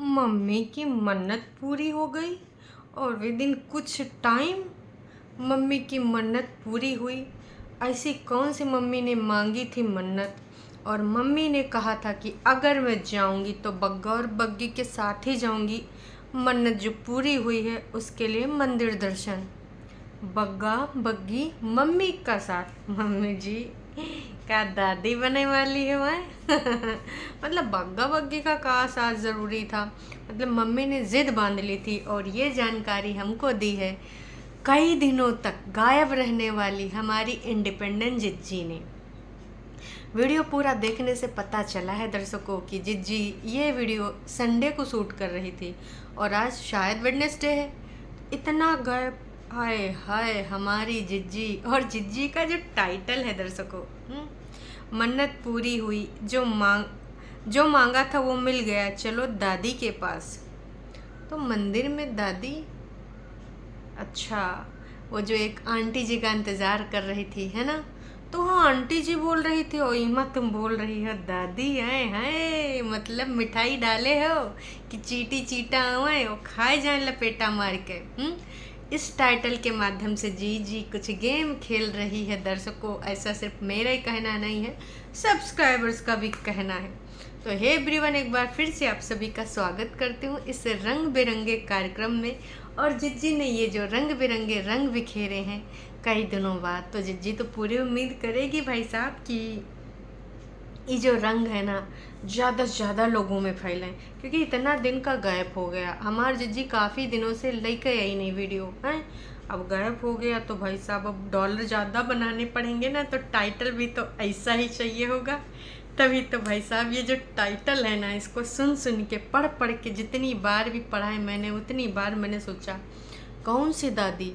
Mummy की मन्नत पूरी हो गई और विदिन कुछ टाइम मम्मी की मन्नत पूरी हुई। ऐसी कौन सी मम्मी ने मांगी थी मन्नत? और मम्मी ने कहा था कि अगर मैं जाऊंगी तो बग्गा और बग्गी के साथ ही जाऊंगी। मन्नत जो पूरी हुई है उसके लिए मंदिर दर्शन। बग्गा बग्गी मम्मी का साथ। मम्मी जी क्या दादी बनने वाली है मैं। मतलब बग्गा बग्गी का साथ ज़रूरी था। मतलब मम्मी ने जिद बांध ली थी और ये जानकारी हमको दी है कई दिनों तक गायब रहने वाली हमारी इंडिपेंडेंट जिज्जी ने। वीडियो पूरा देखने से पता चला है दर्शकों की जिज्जी ये वीडियो संडे को शूट कर रही थी और आज शायद वेडनेसडे है। इतना गायब। हाय हाय हमारी जिज्जी। और जिज्जी का जो टाइटल है दर्शकों, मन्नत पूरी हुई, जो मांगा था वो मिल गया, चलो दादी के पास। तो मंदिर में दादी, अच्छा वो जो एक आंटी जी का इंतज़ार कर रही थी है ना, तो हाँ आंटी जी बोल रही थी और इमा तुम बोल रही हो दादी हैं मतलब मिठाई डाले हो कि चीटी चीटा आवे और खाए जाए लपेटा मार के। इस टाइटल के माध्यम से जी जी कुछ गेम खेल रही है दर्शकों। ऐसा सिर्फ मेरा ही कहना नहीं है, सब्सक्राइबर्स का भी कहना है। तो हे एवरीवन, एक बार फिर से आप सभी का स्वागत करती हूँ इस रंग बिरंगे कार्यक्रम में। और जिज्जी ने ये जो रंग बिरंगे रंग बिखेरे हैं कई दिनों बाद, तो जिज्जी तो पूरी उम्मीद करेगी भाई साहब कि ये जो रंग है ना ज़्यादा से ज़्यादा लोगों में फैलें, क्योंकि इतना दिन का गायब हो गया। हमार जिज्जी काफ़ी दिनों से लेके आई नहीं वीडियो है, अब गायब हो गया तो भाई साहब अब डॉलर ज़्यादा बनाने पड़ेंगे ना, तो टाइटल भी तो ऐसा ही चाहिए होगा। तभी तो भाई साहब ये जो टाइटल है ना, इसको सुन सुन के पढ़ पढ़ के जितनी बार भी पढ़ा है मैंने उतनी बार मैंने सोचा कौन सी दादी।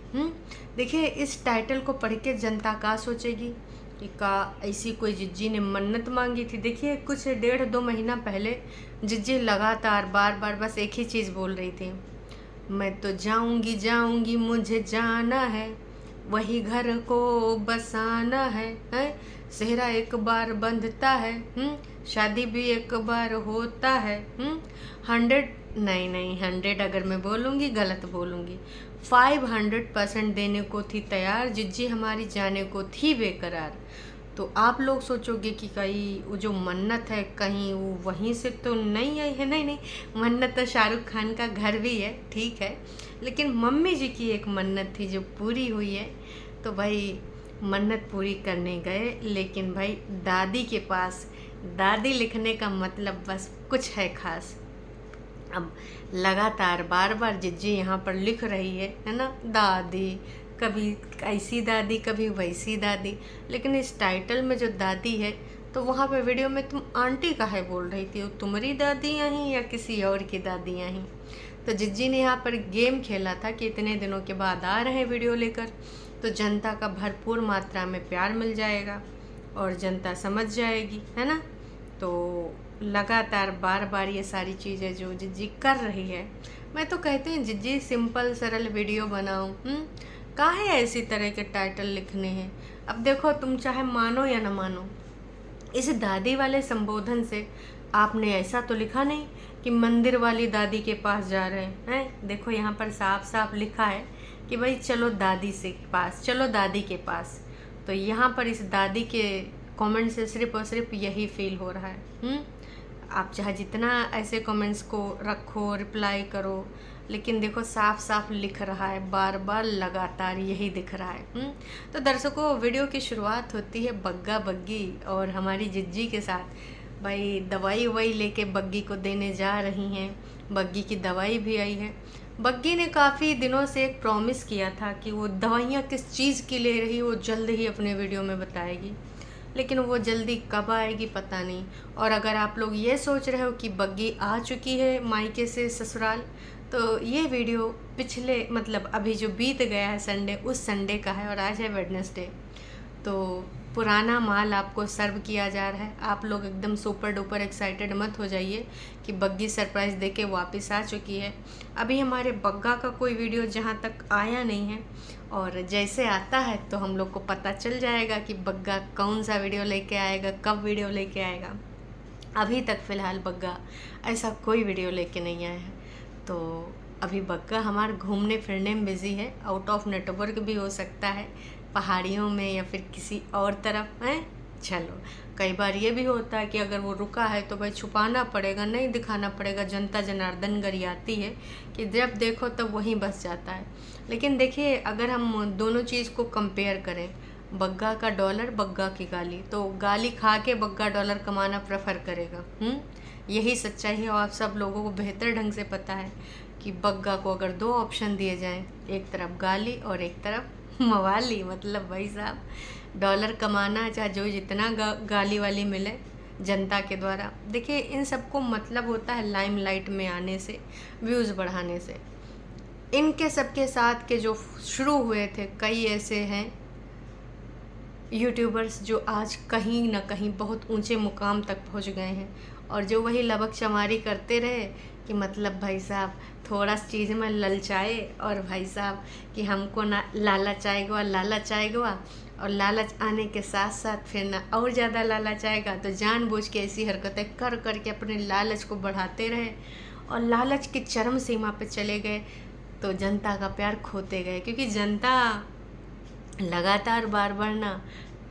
देखिए इस टाइटल को पढ़ के जनता का सोचेगी कि का ऐसी कोई जिज्जी ने मन्नत मांगी थी। देखिए कुछ 1.5-2 महीना पहले जिज्जी लगातार बार बार बस एक ही चीज़ बोल रही थी, मैं तो जाऊंगी जाऊंगी मुझे जाना है, वही घर को बसाना है? सेहरा एक बार बंधता है, शादी भी एक बार होता है। 100 नहीं नहीं 100 अगर मैं बोलूँगी गलत बोलूँगी, 500% देने को थी तैयार जिज्जी, हमारी जाने को थी बेकरार। तो आप लोग सोचोगे कि कहीं वो जो मन्नत है कहीं वो वहीं से तो नहीं आई है। नहीं नहीं, मन्नत तो शाहरुख खान का घर भी है, ठीक है, लेकिन मम्मी जी की एक मन्नत थी जो पूरी हुई है। तो भाई मन्नत पूरी करने गए, लेकिन भाई दादी के पास, दादी लिखने का मतलब बस कुछ है खास। अब लगातार बार बार जिज्जी यहाँ पर लिख रही है ना, दादी, कभी ऐसी दादी कभी वैसी दादी, लेकिन इस टाइटल में जो दादी है तो वहाँ पे वीडियो में तुम आंटी काहे बोल रही थी, वो तुम्हारी दादी यहीं या किसी और की दादी यहीं? तो जिज्जी ने यहाँ पर गेम खेला था कि इतने दिनों के बाद आ रहे हैं वीडियो लेकर, तो जनता का भरपूर मात्रा में प्यार मिल जाएगा और जनता समझ जाएगी, है ना। तो लगातार बार बार ये सारी चीज़ें जो जिज्जी कर रही है, मैं तो कहती हूँ जिज्जी सिंपल सरल वीडियो बनाओ, काहे ऐसी तरह के टाइटल लिखने हैं। अब देखो तुम चाहे मानो या न मानो, इस दादी वाले संबोधन से आपने ऐसा तो लिखा नहीं कि मंदिर वाली दादी के पास जा रहे हैं। देखो यहाँ पर साफ साफ लिखा है कि भाई चलो दादी से पास, चलो दादी के पास। तो यहाँ पर इस दादी के कमेंट से सिर्फ और सिर्फ यही फील हो रहा है। आप चाहे जितना ऐसे कमेंट्स को रखो, रिप्लाई करो, लेकिन देखो साफ साफ लिख रहा है, बार बार लगातार यही दिख रहा है। तो दर्शकों वीडियो की शुरुआत होती है बग्गा बग्गी और हमारी जिज्जी के साथ। भाई दवाई ववाई लेके बग्गी को देने जा रही हैं, बग्गी की दवाई भी आई है। बग्गी ने काफ़ी दिनों से एक प्रॉमिस किया था कि वो दवाइयाँ किस चीज़ की ले रही वो जल्द ही अपने वीडियो में बताएगी, लेकिन वो जल्दी कब आएगी पता नहीं। और अगर आप लोग ये सोच रहे हो कि बग्गी आ चुकी है मायके से ससुराल, तो ये वीडियो पिछले मतलब अभी जो बीत गया है संडे, उस संडे का है और आज है वेडनेसडे। तो पुराना माल आपको सर्व किया जा रहा है। आप लोग एकदम सुपर डुपर एक्साइटेड मत हो जाइए कि बग्गी सरप्राइज़ देके वापस आ चुकी है। अभी हमारे बग्गा का कोई वीडियो जहाँ तक आया नहीं है, और जैसे आता है तो हम लोग को पता चल जाएगा कि बग्गा कौन सा वीडियो लेके आएगा, कब वीडियो लेके आएगा। अभी तक फ़िलहाल बग्गा ऐसा कोई वीडियो लेके नहीं आया है। तो अभी बग्गा हमारा घूमने फिरने में बिज़ी है, आउट ऑफ नेटवर्क भी हो सकता है, पहाड़ियों में या फिर किसी और तरफ है। चलो, कई बार ये भी होता है कि अगर वो रुका है तो भाई छुपाना पड़ेगा, नहीं दिखाना पड़ेगा, जनता जनार्दन गरियाती है कि जब देखो तब वहीं बस जाता है। लेकिन देखिए, अगर हम दोनों चीज़ को कंपेयर करें, बग्गा का डॉलर, बग्गा की गाली, तो गाली खा के बग्गा डॉलर कमाना प्रेफर करेगा। यही सच्चाई है और आप सब लोगों को बेहतर ढंग से पता है कि बग्गा को अगर दो ऑप्शन दिए जाएं, एक तरफ गाली और एक तरफ मवाली, मतलब भाई साहब डॉलर कमाना है, चाहे जो जितना गाली वाली मिले जनता के द्वारा। देखिए, इन सबको मतलब होता है लाइमलाइट में आने से, व्यूज़ बढ़ाने से। इनके सबके साथ के जो शुरू हुए थे, कई ऐसे हैं यूट्यूबर्स जो आज कहीं ना कहीं बहुत ऊंचे मुकाम तक पहुंच गए हैं, और जो वही लबक चमारी करते रहे कि मतलब भाई साहब थोड़ा चीज़ में ललचाए, और भाई साहब कि हमको ना लालच आएगा, लालच आएगा, और लालच आने के साथ साथ फिर ना और ज़्यादा लालच आएगा, तो जानबूझ के ऐसी हरकतें कर कर के अपने लालच को बढ़ाते रहे और लालच की चरम सीमा पे चले गए, तो जनता का प्यार खोते गए। क्योंकि जनता लगातार बार बार ना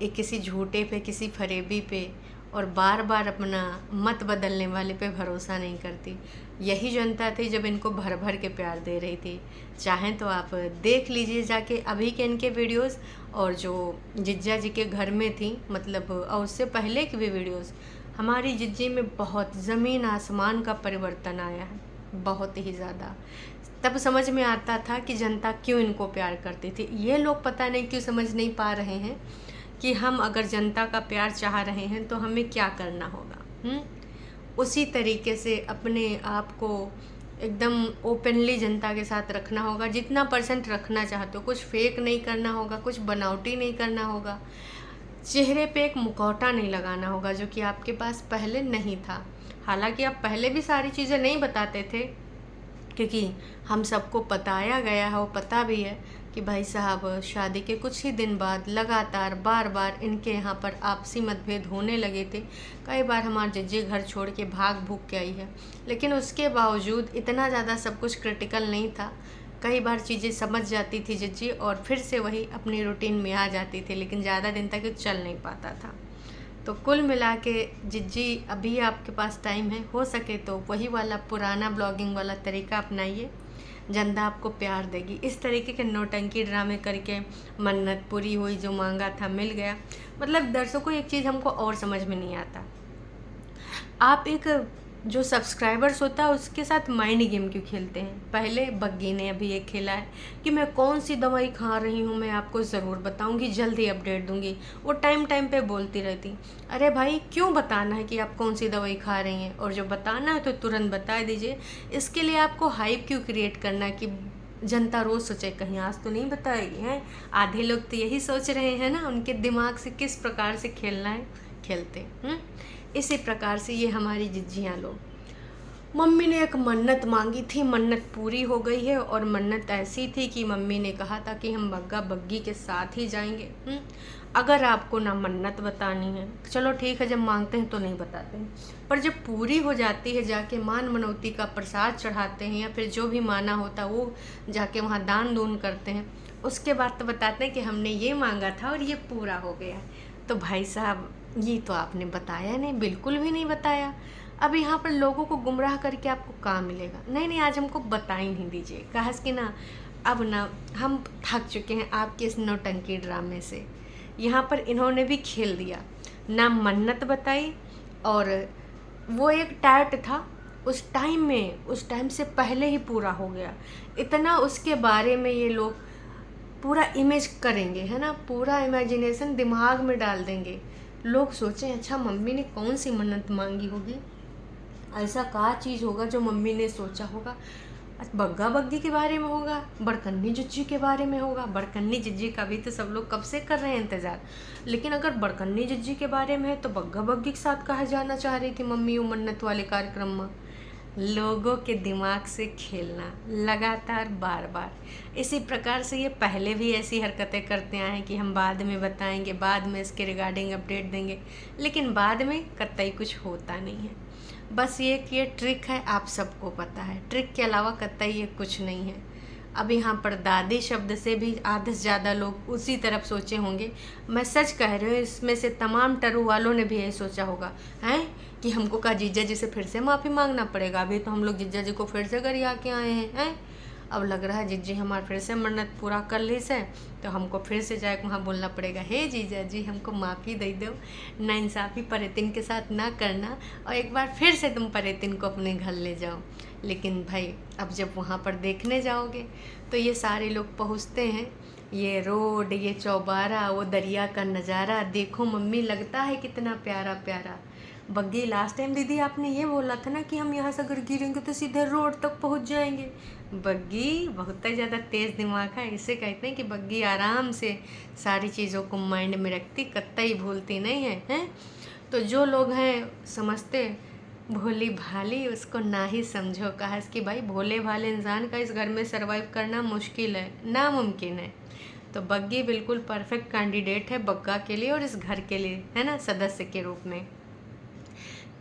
एक किसी झूठे पे, किसी फरेबी पे और बार बार अपना मत बदलने वाले पे भरोसा नहीं करती। यही जनता थी जब इनको भर भर के प्यार दे रही थी। चाहें तो आप देख लीजिए जाके अभी के इनके वीडियोस, और जो जिज्जा जी के घर में थी, मतलब और उससे पहले की भी वीडियोस। हमारी जिज्जी में बहुत ज़मीन आसमान का परिवर्तन आया है, बहुत ही ज़्यादा। तब समझ में आता था कि जनता क्यों इनको प्यार करती थी। ये लोग पता नहीं क्यों समझ नहीं पा रहे हैं कि हम अगर जनता का प्यार चाह रहे हैं तो हमें क्या करना होगा। उसी तरीके से अपने आप को एकदम ओपनली जनता के साथ रखना होगा, जितना % रखना चाहते हो। कुछ फेक नहीं करना होगा, कुछ बनावटी नहीं करना होगा, चेहरे पे एक मुखौटा नहीं लगाना होगा जो कि आपके पास पहले नहीं था। हालांकि आप पहले भी सारी चीज़ें नहीं बताते थे, क्योंकि हम सबको बताया गया है और पता भी है कि भाई साहब शादी के कुछ ही दिन बाद लगातार बार बार इनके यहाँ पर आपसी मतभेद होने लगे थे। कई बार हमारे जज्जी घर छोड़ के भाग भूग के आई है, लेकिन उसके बावजूद इतना ज़्यादा सब कुछ क्रिटिकल नहीं था। कई बार चीज़ें समझ जाती थी जज्जी और फिर से वही अपनी रूटीन में आ जाती थी, लेकिन ज़्यादा दिन तक चल नहीं पाता था। तो कुल मिला के जिज्जी, अभी आपके पास टाइम है, हो सके तो वही वाला पुराना ब्लॉगिंग वाला तरीका अपनाइए, जनता आपको प्यार देगी। इस तरीके के नौटंकी ड्रामे करके मन्नत पूरी हुई, जो मांगा था मिल गया। मतलब दर्शकों, एक चीज़ हमको और समझ में नहीं आता, आप एक जो सब्सक्राइबर्स होता है उसके साथ माइंड गेम क्यों खेलते हैं। पहले बग्गी ने अभी एक खेला है कि मैं कौन सी दवाई खा रही हूँ, मैं आपको ज़रूर बताऊँगी, जल्द ही अपडेट दूँगी। वो टाइम टाइम पे बोलती रहती। अरे भाई, क्यों बताना है कि आप कौन सी दवाई खा रही हैं, और जो बताना है तो तुरंत बता दीजिए। इसके लिए आपको हाइप क्यों क्रिएट करना कि जनता रोज़ सोचे कहीं आज तो नहीं बताएगी हैं। आधे लोग तो यही सोच रहे हैं ना, उनके दिमाग से किस प्रकार से खेलना है खेलते। इसी प्रकार से ये हमारी जिज्जियाँ लोग, मम्मी ने एक मन्नत मांगी थी, मन्नत पूरी हो गई है। और मन्नत ऐसी थी कि मम्मी ने कहा था कि हम बग्गा बग्गी के साथ ही जाएंगे। अगर आपको ना मन्नत बतानी है, चलो ठीक है, जब मांगते हैं तो नहीं बताते हैं, पर जब पूरी हो जाती है जाके मान मनौती का प्रसाद चढ़ाते हैं, या फिर जो भी माना होता है वो जाके वहाँ दान दून करते हैं, उसके बाद तो बताते हैं कि हमने ये मांगा था और ये पूरा हो गया। तो भाई साहब, ये तो आपने बताया नहीं, बिल्कुल भी नहीं बताया। अब यहाँ पर लोगों को गुमराह करके आपको काम मिलेगा? नहीं नहीं, आज हमको बता ही नहीं दीजिए, खास कि ना अब ना हम थक चुके हैं आपके इस नौटंकी ड्रामे से। यहाँ पर इन्होंने भी खेल दिया, ना मन्नत बताई, और वो एक टाइट था उस टाइम में, उस टाइम से पहले ही पूरा हो गया। इतना उसके बारे में ये लोग पूरा इमेज करेंगे, है ना, पूरा इमेजिनेशन दिमाग में डाल देंगे। लोग सोचें अच्छा मम्मी ने कौन सी मन्नत मांगी होगी, ऐसा क्या चीज़ होगा जो मम्मी ने सोचा होगा। बग्गा बग्गी के बारे में होगा, बड़कन्नी जिज्जी के बारे में होगा। बड़कन्नी जिज्जी का भी तो सब लोग कब से कर रहे हैं इंतज़ार, लेकिन अगर बड़कन्नी जिज्जी के बारे में है तो बग्गा बग्गी के साथ कहा जाना चाह रही थी मम्मी वो मन्नत वाले कार्यक्रम में। लोगों के दिमाग से खेलना लगातार बार बार। इसी प्रकार से ये पहले भी ऐसी हरकतें करते आए हैं कि हम बाद में बताएंगे, बाद में इसके रिगार्डिंग अपडेट देंगे, लेकिन बाद में कतई कुछ होता नहीं है। बस ये कि ये ट्रिक है, आप सबको पता है, ट्रिक के अलावा कतई ये कुछ नहीं है। अब यहाँ पर दादी शब्द से भी आधे से ज़्यादा लोग उसी तरफ सोचे होंगे। मैं सच कह रही हूँ, इसमें से तमाम टरू वालों ने भी यही सोचा होगा हैं कि हमको का जीजा जी से फिर से माफ़ी मांगना पड़ेगा। अभी तो हम लोग जीजा जी को फिर से गरिया के आए हैं। अब लग रहा है जीजी हमारा फिर से मन्नत पूरा कर ली से, तो हमको फिर से जाए वहाँ बोलना पड़ेगा, हे जीजा जी हमको माफ़ी दे दो, नाइंसाफ़ी परेतिन के साथ ना करना, और एक बार फिर से तुम परेतिन को अपने घर ले जाओ। लेकिन भाई अब जब वहाँ पर देखने जाओगे तो ये सारे लोग पहुँचते हैं, ये रोड, ये चौबारा, वो दरिया का नज़ारा देखो मम्मी, लगता है कितना प्यारा प्यारा। बग्गी लास्ट टाइम दीदी आपने ये बोला था ना कि हम यहाँ से अगर गिरेंगे तो सीधे रोड तक पहुँच जाएंगे। बग्गी बहुत ही ज़्यादा तेज़ दिमाग है, इसे कहते हैं कि बग्गी आराम से सारी चीज़ों को माइंड में रखती, कतई भूलती नहीं है, हैं। तो जो लोग हैं समझते भोली भाली, उसको ना ही समझो। कहा कि भाई भोले भाले इंसान का इस घर में सरवाइव करना मुश्किल है, नामुमकिन है। तो बग्गी बिल्कुल परफेक्ट कैंडिडेट है बग्गा के लिए और इस घर के लिए, है ना, सदस्य के रूप में।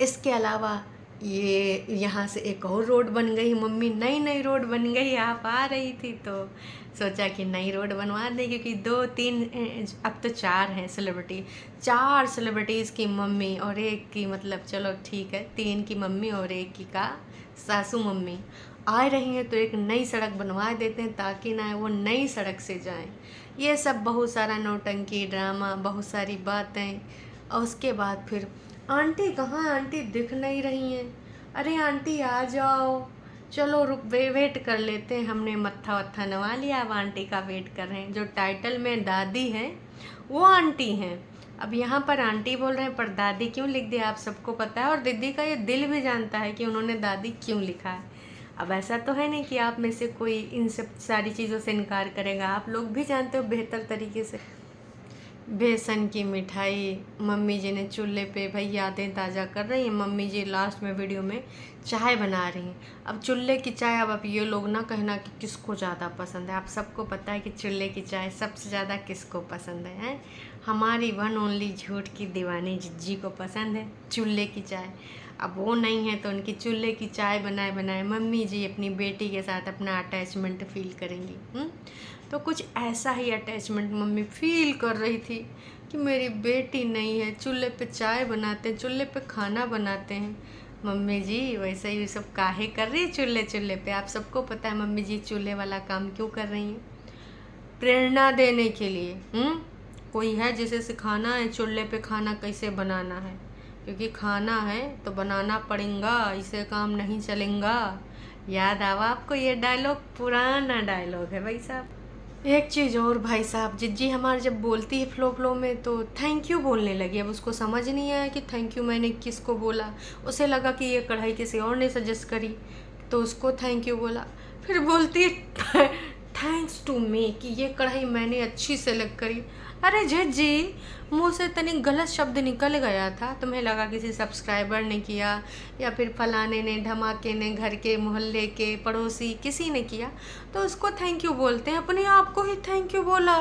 इसके अलावा ये यहाँ से एक और रोड बन गई, मम्मी नई नई रोड बन गई, आप आ रही थी तो सोचा कि नई रोड बनवा दें, क्योंकि 2-3 अब तो 4 हैं सेलिब्रिटी, 4 सेलिब्रिटीज़ की मम्मी और एक की, मतलब चलो ठीक है 3 की मम्मी और एक की का सासू मम्मी आ रही हैं, तो एक नई सड़क बनवा देते हैं ताकि ना वो नई सड़क से जाएं। ये सब बहुत सारा नौटंकी ड्रामा, बहुत सारी बातें। और उसके बाद फिर आंटी कहाँ, आंटी दिख नहीं रही हैं, अरे आंटी आ जाओ, चलो रुक वेट कर लेते हैं, हमने मत्था वत्था नवा लिया, अब आंटी का वेट कर रहे हैं। जो टाइटल में दादी हैं वो आंटी हैं, अब यहाँ पर आंटी बोल रहे हैं, पर दादी क्यों लिख दिया आप सबको पता है, और दीदी का ये दिल भी जानता है कि उन्होंने दादी क्यों लिखा है। अब ऐसा तो है नहीं कि आप में से कोई इन सब सारी चीज़ों से इनकार करेगा, आप लोग भी जानते हो बेहतर तरीके से। बेसन की मिठाई मम्मी जी ने चूल्हे पे भाई यादें ताज़ा कर रही हैं। मम्मी जी लास्ट में वीडियो में चाय बना रही हैं। अब चूल्हे की चाय, अब ये लोग ना कहना कि किसको ज़्यादा पसंद है, आप सबको पता है कि चूल्हे की चाय सबसे ज़्यादा किसको पसंद है? हमारी वन ओनली झूठ की दीवानी जिज्जी को पसंद है चूल्हे की चाय। अब वो नहीं है तो उनकी चूल्हे की चाय बनाए बनाए मम्मी जी अपनी बेटी के साथ अपना अटैचमेंट फील करेंगी। तो कुछ ऐसा ही अटैचमेंट मम्मी फील कर रही थी कि मेरी बेटी नहीं है, चूल्हे पे चाय बनाते हैं, चूल्हे पे खाना बनाते हैं। मम्मी जी वैसे ही सब काहे कर रही है चूल्हे पे, आप सबको पता है मम्मी जी चूल्हे वाला काम क्यों कर रही हैं? प्रेरणा देने के लिए। कोई है जिसे सिखाना है चूल्हे पे खाना कैसे बनाना है, क्योंकि खाना है तो बनाना पड़ेगा, इसे काम नहीं चलेगा। याद आवा आपको ये डायलॉग? पुराना डायलॉग है भाई साहब। एक चीज़ और भाई साहब, जिज्जी हमारी जब बोलती है फ्लो में तो थैंक यू बोलने लगी। अब उसको समझ नहीं आया कि थैंक यू मैंने किसको बोला, उसे लगा कि ये कढ़ाई किसी और ने सजेस्ट करी तो उसको थैंक यू बोला। फिर बोलती है थैंक्स टू मी कि ये कढ़ाई मैंने अच्छी सेलेक्ट करी। अरे जिज्जी मुँह से तनी गलत शब्द निकल गया था, तुम्हें लगा किसी सब्सक्राइबर ने किया या फिर फलाने ने, धमाके ने, घर के मोहल्ले के पड़ोसी किसी ने किया तो उसको थैंक यू बोलते हैं। अपने आप को ही थैंक यू बोला,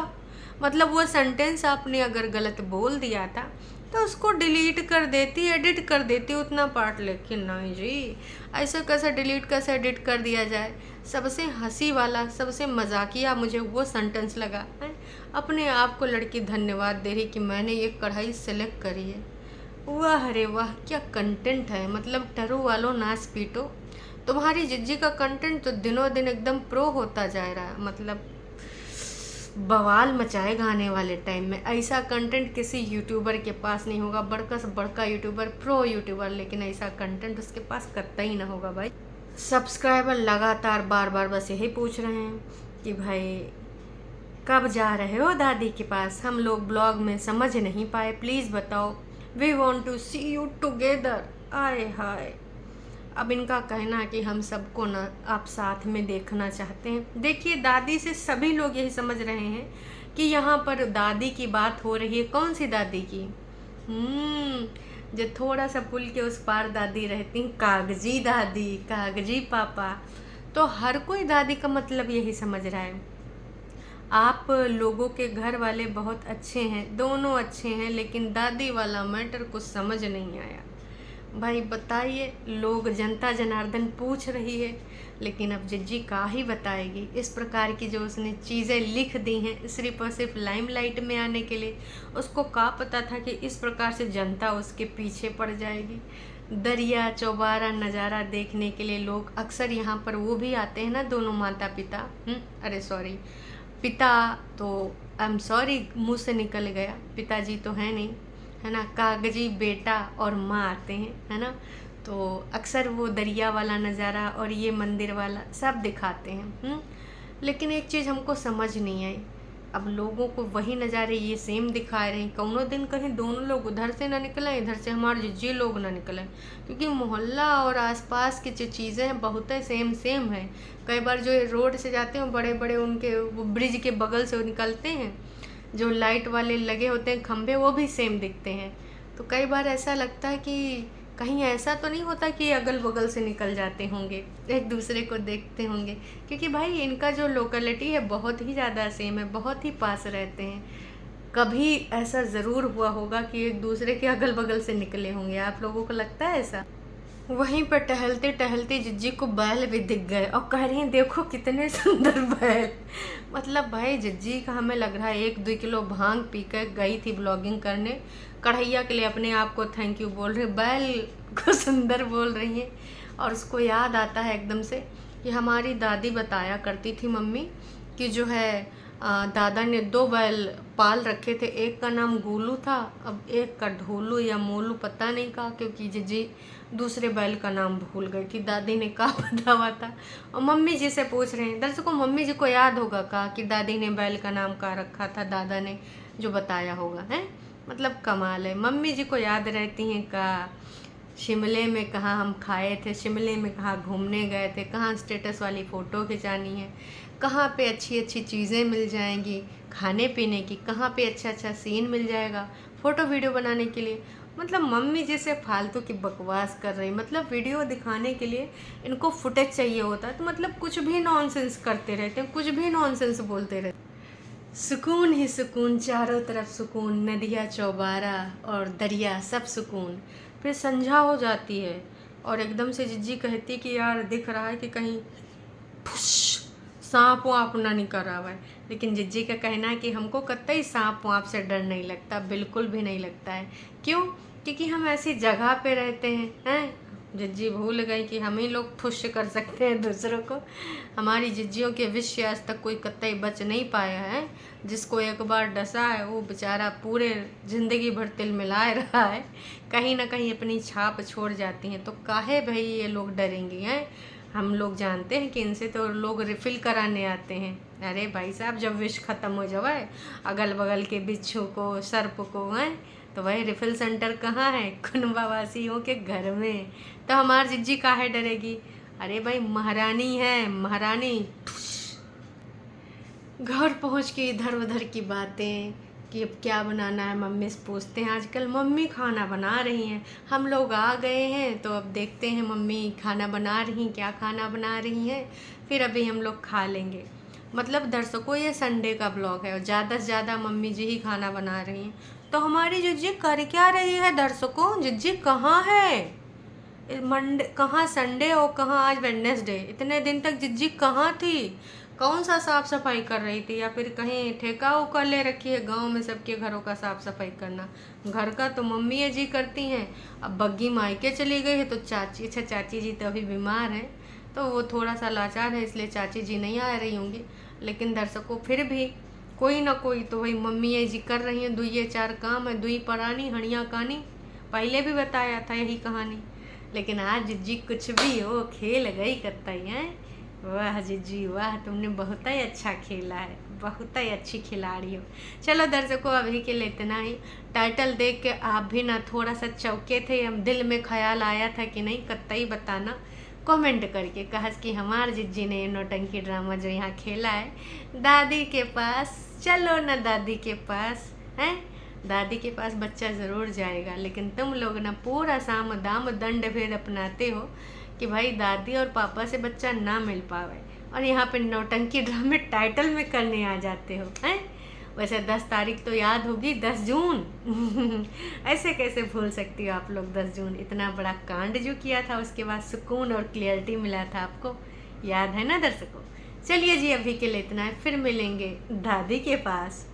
मतलब वो सेंटेंस आपने अगर गलत बोल दिया था तो उसको डिलीट कर देती, एडिट कर देती उतना पार्ट, लेकिन नहीं जी, ऐसे कैसे डिलीट कैसे एडिट कर दिया जाए। सबसे हंसी वाला, सबसे मजाकिया मुझे वो सेंटेंस लगा है, अपने आप को लड़की धन्यवाद दे रही कि मैंने ये कढ़ाई सेलेक्ट करी है। वाह रे वाह, क्या कंटेंट है, मतलब टरू वालों नाच पीटो, तुम्हारी जिज्जी का कंटेंट तो दिनों दिन एकदम प्रो होता जा रहा है, मतलब बवाल मचाएगा आने वाले टाइम में। ऐसा कंटेंट किसी यूट्यूबर के पास नहीं होगा, बड़का से बड़का यूट्यूबर, प्रो यूट्यूबर, लेकिन ऐसा कंटेंट उसके पास कतई ना होगा भाई। सब्सक्राइबर लगातार बार बार बस यही पूछ रहे हैं कि भाई कब जा रहे हो दादी के पास, हम लोग ब्लॉग में समझ नहीं पाए, प्लीज़ बताओ, we want to see you together. आए हाय, अब इनका कहना है कि हम सबको ना आप साथ में देखना चाहते हैं। देखिए दादी से सभी लोग यही समझ रहे हैं कि यहाँ पर दादी की बात हो रही है। कौन सी दादी की? जो थोड़ा सा पुल के उस पार दादी रहती, कागजी दादी, कागजी पापा। तो हर कोई दादी का मतलब यही समझ रहा है। आप लोगों के घर वाले बहुत अच्छे हैं, दोनों अच्छे हैं, लेकिन दादी वाला मैटर कुछ समझ नहीं आया। भाई बताइए, लोग जनता जनार्दन पूछ रही है, लेकिन अब जिज्जी का ही बताएगी। इस प्रकार की जो उसने चीज़ें लिख दी हैं सिर्फ और सिर्फ लाइमलाइट में आने के लिए, उसको क्या पता था कि इस प्रकार से जनता उसके पीछे पड़ जाएगी। दरिया चौबारा नज़ारा देखने के लिए लोग अक्सर यहाँ पर वो भी आते हैं ना, दोनों माता पिता, अरे सॉरी पिता, तो आई एम सॉरी मुँह से निकल गया, पिताजी तो है नहीं, है ना, कागजी बेटा और माँ आते हैं, है ना। तो अक्सर वो दरिया वाला नज़ारा और ये मंदिर वाला सब दिखाते हैं। लेकिन एक चीज़ हमको समझ नहीं आई, अब लोगों को वही नज़ारे ये सेम दिखा रहे हैं। कौनों दिन कहीं दोनों लोग उधर से ना निकलें, इधर से हमारे जिज्जी लोग ना निकलें, क्योंकि मोहल्ला और आसपास की जो चीज़ें हैं बहुत सेम सेम है। कई बार जो रोड से जाते हैं बड़े बड़े उनके वो ब्रिज के बगल से निकलते हैं, जो लाइट वाले लगे होते हैं खंभे, वो भी सेम दिखते हैं। तो कई बार ऐसा लगता है कि कहीं ऐसा तो नहीं होता कि अगल बगल से निकल जाते होंगे, एक दूसरे को देखते होंगे, क्योंकि भाई इनका जो लोकेलिटी है बहुत ही ज़्यादा सेम है, बहुत ही पास रहते हैं। कभी ऐसा ज़रूर हुआ होगा कि एक दूसरे के अगल बगल से निकले होंगे। आप लोगों को लगता है ऐसा? वहीं पर टहलते टहलते जिज्जी को बैल भी दिख गए और कह रही हैं देखो कितने सुंदर बैल। मतलब भाई जिज्जी का हमें लग रहा है 1-2 किलो भांग पी कर गई थी ब्लॉगिंग करने, कढ़ैया के लिए अपने आप को थैंक यू बोल रही, बैल को सुंदर बोल रही हैं। और उसको याद आता है एकदम से कि हमारी दादी बताया करती थी मम्मी कि जो है दादा ने 2 बैल पाल रखे थे, एक का नाम गोलू था, अब एक का ढोलू या मोलू पता नहीं का, क्योंकि जिज्जी दूसरे बैल का नाम भूल गई थी, दादी ने कहा पता हुआ था। और मम्मी जी से पूछ रहे हैं, दर्शकों मम्मी जी को याद होगा का कि दादी ने बैल का नाम का रखा था, दादा ने जो बताया होगा, है मतलब कमाल है, मम्मी जी को याद रहती हैं का। शिमले में कहाँ हम खाए थे, शिमले में कहाँ घूमने गए थे, कहाँ स्टेटस वाली फ़ोटो खिंचानी है, कहाँ पे अच्छी अच्छी चीज़ें मिल जाएंगी खाने पीने की, कहाँ पे अच्छा अच्छा सीन मिल जाएगा फ़ोटो वीडियो बनाने के लिए। मतलब मम्मी जैसे फालतू की बकवास कर रही, मतलब वीडियो दिखाने के लिए इनको फुटेज चाहिए होता है, तो मतलब कुछ भी नॉनसेंस करते रहते हैं, कुछ भी नॉनसेंस बोलते रहते हैं। सुकून ही सुकून, चारों तरफ सुकून, नदिया चौबारा और दरिया सब सुकून। फिर संझा हो जाती है और एकदम से जिज्जी कहती कि यार दिख रहा है कि कहीं फुश सांप वाप ना निकल रहा है। लेकिन जिज्जी का कहना है कि हमको कतई सांप वाप से डर नहीं लगता, बिल्कुल भी नहीं लगता है। क्यों? क्योंकि हम ऐसी जगह पे रहते हैं। जिज्जी भूल गई कि हम ही लोग फुश कर सकते हैं दूसरों को। हमारी जिज्जियों के विष से आज तक कोई कतई बच नहीं पाया है। जिसको एक बार डसा है वो बेचारा पूरे ज़िंदगी भर तिल मिलाए रहा है, कहीं ना कहीं अपनी छाप छोड़ जाती हैं। तो काहे भाई ये लोग डरेंगे हैं? हम लोग जानते हैं कि इनसे तो लोग रिफ़िल कराने आते हैं। अरे भाई साहब, जब विष ख़त्म हो जाए अगल बगल के बिच्छू को, सर्प को, हैं तो वही रिफ़िल सेंटर कहाँ है? कुनबावासियों के घर में। तो हमारी जिज्जी काहे डरेगी? अरे भाई महारानी है, महारानी। घर पहुंच के इधर उधर की बातें कि अब क्या बनाना है, मम्मी से पूछते हैं। आजकल मम्मी खाना बना रही हैं, हम लोग आ गए हैं तो अब देखते हैं मम्मी खाना बना रही, क्या खाना बना रही हैं, फिर अभी हम लोग खा लेंगे। मतलब दर्शकों ये संडे का ब्लॉग है और ज़्यादा से ज़्यादा मम्मी जी ही खाना बना रही हैं। तो हमारी जिज्जी कर क्या रही है दर्शकों? जिज्जी कहाँ है? मंडे कहाँ, संडे और कहाँ आज वेडनेसडे, इतने दिन तक जिज्जी कहाँ थी? कौन सा साफ़ सफाई कर रही थी, या फिर कहीं ठेका उका ले रखी है गांव में सबके घरों का साफ़ सफाई करना? घर का तो मम्मी जी करती हैं। अब बग्गी मायके चली गई है तो चाची, अच्छा चाची जी तो अभी बीमार हैं तो वो थोड़ा सा लाचार है, इसलिए चाची जी नहीं आ रही होंगी। लेकिन दर्शकों फिर भी कोई ना कोई तो वही मम्मी जी कर रही हैं, दुइये चार काम है, दुई परानी हणिया कहानी, पहले भी बताया था यही कहानी। लेकिन आज जिज्जी कुछ भी हो खेल गई कतई हैं। वाह जिज्जी वाह, तुमने बहुत ही अच्छा खेला है, बहुत ही अच्छी खिलाड़ी हो। चलो दर्शकों अभी के लिए इतना ही। टाइटल देख के आप भी ना थोड़ा सा चौके थे, हम दिल में ख्याल आया था कि नहीं, कतई बताना कमेंट करके कहा कि हमार जिज्जी ने नौटंकी ड्रामा जो यहाँ खेला है दादी के पास, चलो ना दादी के पास हैं। दादी के पास बच्चा ज़रूर जाएगा, लेकिन तुम लोग ना पूरा साम दाम दंड भेद अपनाते हो कि भाई दादी और पापा से बच्चा ना मिल पावे, और यहाँ पे नौटंकी ड्रामे टाइटल में करने आ जाते हो हैं। वैसे 10 तारीख तो याद होगी, 10 जून ऐसे कैसे भूल सकती हो आप लोग 10 जून? इतना बड़ा कांड जो किया था, उसके बाद सुकून और क्लियरिटी मिला था आपको, याद है ना दर्शकों? चलिए जी, अभी के लिए इतना है, फिर मिलेंगे दादी के पास।